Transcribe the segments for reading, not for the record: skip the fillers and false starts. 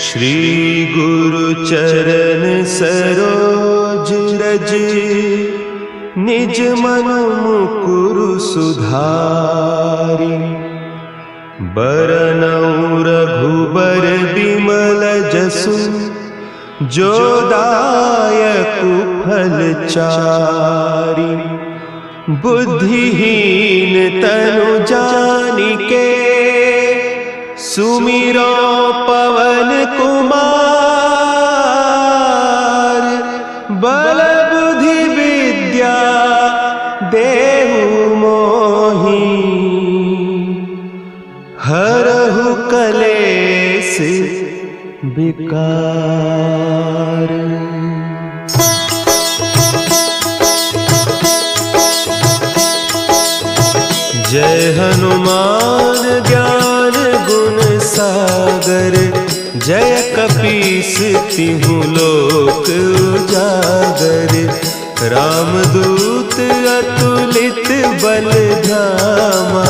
श्री गुरु चरण सरोज रज, निज मन मुकुरु सुधारि। बरनउँ रघुबर बिमल जसु, जो दायकु फल चारि। बुद्धिहीन तनु जानिके, सुमिरो पवन कुमार। बल बुद्धि विद्या देहु मोहि, हरहु कलेस विकार। जय हनुमान ज्ञान गुण सागर, जय कपीस तिहु लोक उजागर। रामदूत अतुलित बल धामा,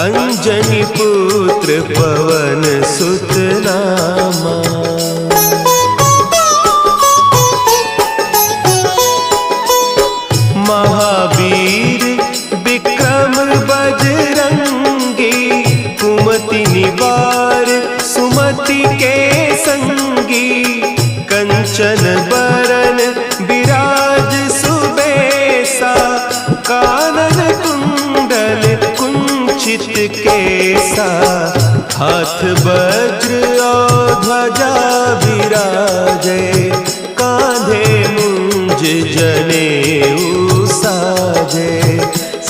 अंजनी पुत्र पवन सुत नामा। महावीर विक्रम बजरंगी, कुमति निवार सुमति के संगी। कंचन बरन विराज सुबेसा, कानन कुंडल कुंचित केसा। हाथ वज्र और ध्वजा विराजे, कांधे मुंज जनेऊ साजे।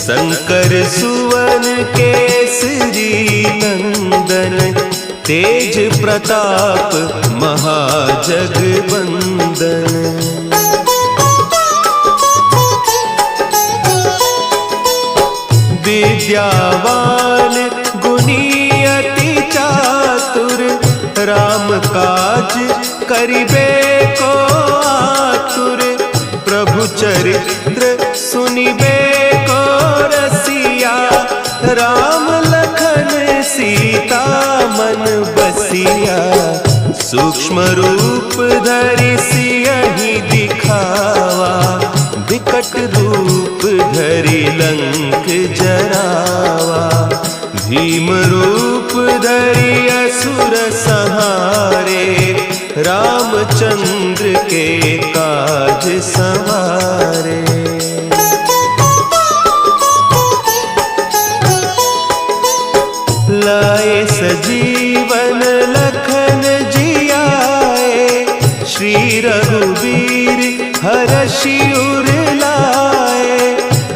शंकर सुवन केसरी नंदन, तेज प्रताप महाजगवंदन। विद्यावान गुणी अति चातुर, राम काज करिबे को आतुर। प्रभु चरित्र सुनिबे को रसिया, राम लखन सीता मन बसिया। सूक्ष्म रूप धरि सियहि दिखावा, विकट रूप धरि लंक जरावा। भीम रूप धरि असुर संहारे, रामचंद्र के काज संवारे। लाए सजीवन लखन जियाए, श्री रघुवीर हरषि उर लाए।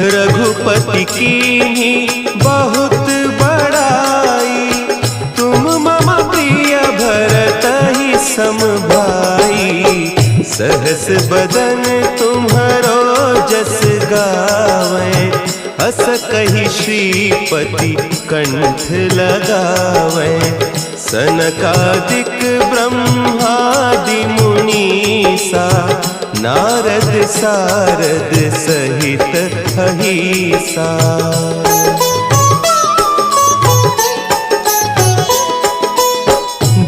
रघुपति कीन्ही बहुत बड़ाई, तुम मम प्रिय भरतहि सम भाई। सहस बदन तुम्हरो जस गावें, हस कहि श्रीपति कंठ लगावें। सनकादिक ब्रह्मादि मुनीसा, नारद सारद सहित अहीसा।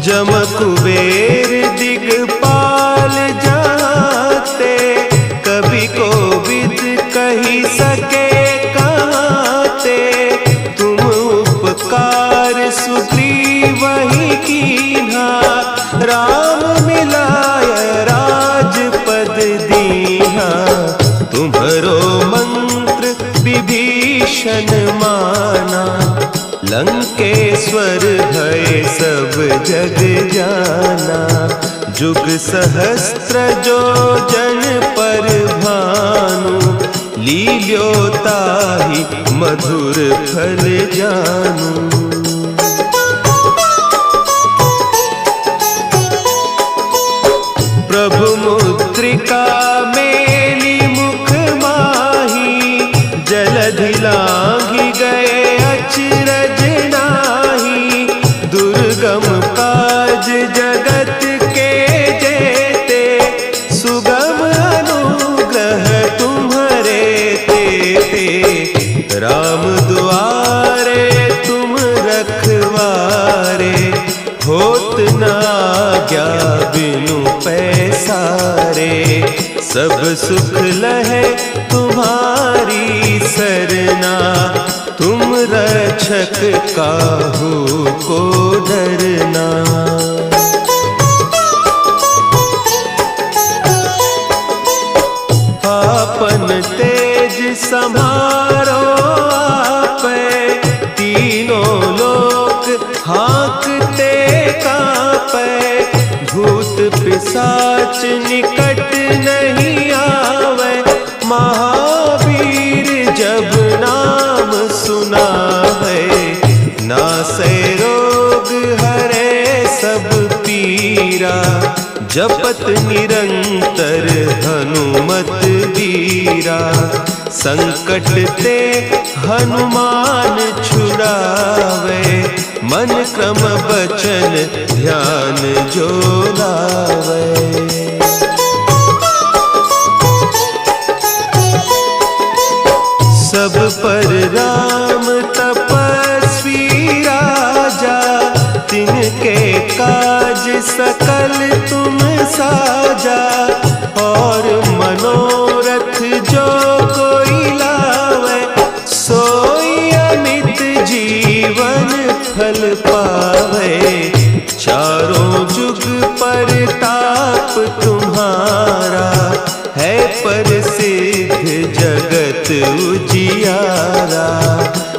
जम कुबेर दिगपाल जाते, कवि कोविद कहि सके कहते। तुम उपकार सुग्रीवहि कीन्हा, राम मिलाय राजपद दीन्हा। तुम्हरो मंत्र विभीषण माना, लंकेश्वर भय सब जग जाना। जुग सहस्त्र जो जन पर भानु, लील्योताहि मधुर फल जानू। प्रभु मुद्रिका मेली मुख माही, जलधि लांघि गए अचरज नाही। दुर्गम काज जगत के जेते, सुगम अनुग्रह तुम्हरे तेते। राम दुआरे तुम रखवारे, होत न आज्ञा बिनु पैसारे। सब सुख लहे तुम्हारी सरना, तुम रक्षक काहू को डरना। आपन तेज सम्हारो आपै, तीनों लोक हाँकते कांपै। भूत पिशाच निकट नहीं आवे, महावीर जब नाम सुनावे। नासै रोग हरे सब पीरा, जपत निरंतर हनुमत बीरा। संकट ते हनुमान छुड़ावे, मन क्रम बचन ध्यान जो लावे। सब पर राम तपस्वी राजा, तिनके काज सकल तुम साजा। और मनोरथ जो कोई लावे, सोई अमित जीवन फल पावे। चारों जुग परताप तुम्हारा, है प्रसिद्ध जगत उजियारा।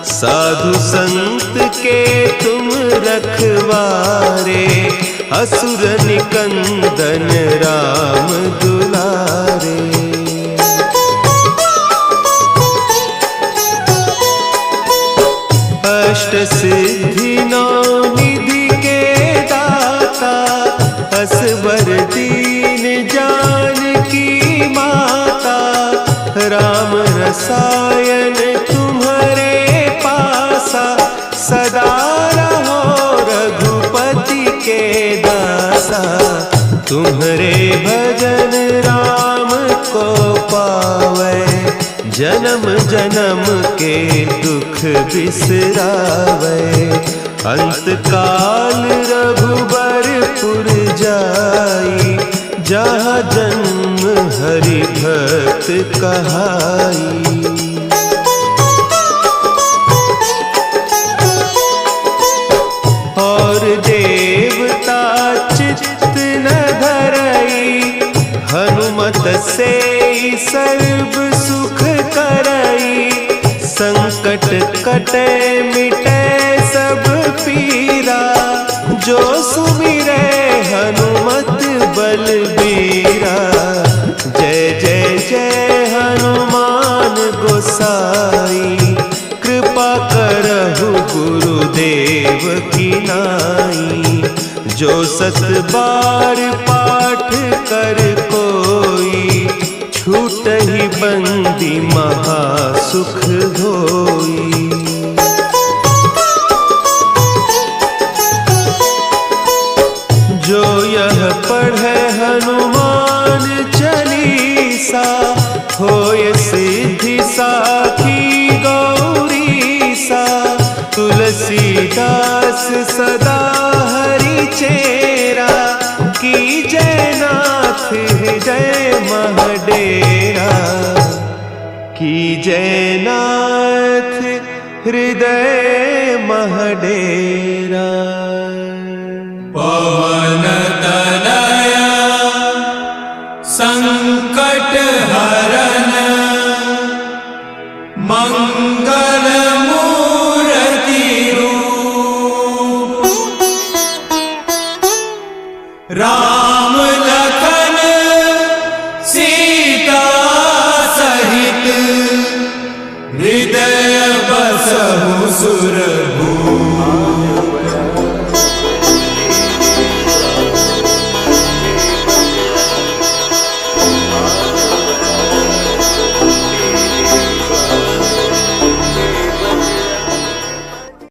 साधु संत के तुम रखवारे, असुर निकंदन राम दुलारे। अष्ट सिद्धि नौ निधि के दाता, असवर दीन जानकी माता। राम रसायन तुम्हारे पासा, सदा रहो रघुपति के दासा। तुम्हारे भजन राम को पावे, जन्म जन्म के दुख बिसरावे। अंत काल रघुबरपुर जाई, जहाँ जन्म हरि भक्त कहाई। और देवता चित्त न धरई, हनुमत से सर्व सुख करई। संकट कटे मिटे सब पीरा, जो सुमिरे हनुमत बलबीरा। जय जय जय हनुमान गोसाई, कृपा करहु गुरुदेव की नाई। जो सत बार पाठ कर कोई, छूटहि बंदी महासुख होई। जो यह पढ़े हनुमान चालीसा, होय सिद्धि साखी गौरीसा। तुलसीदास सदा हरि चेरा, की जय नाथ हृदय महडेरा। की जय नाथ हृदय महडेरा। पवन तनया संकट हरन, मंगल मूर्ति रूप। राम लखन सीता सहित, हृदय बसहु सुरभूप।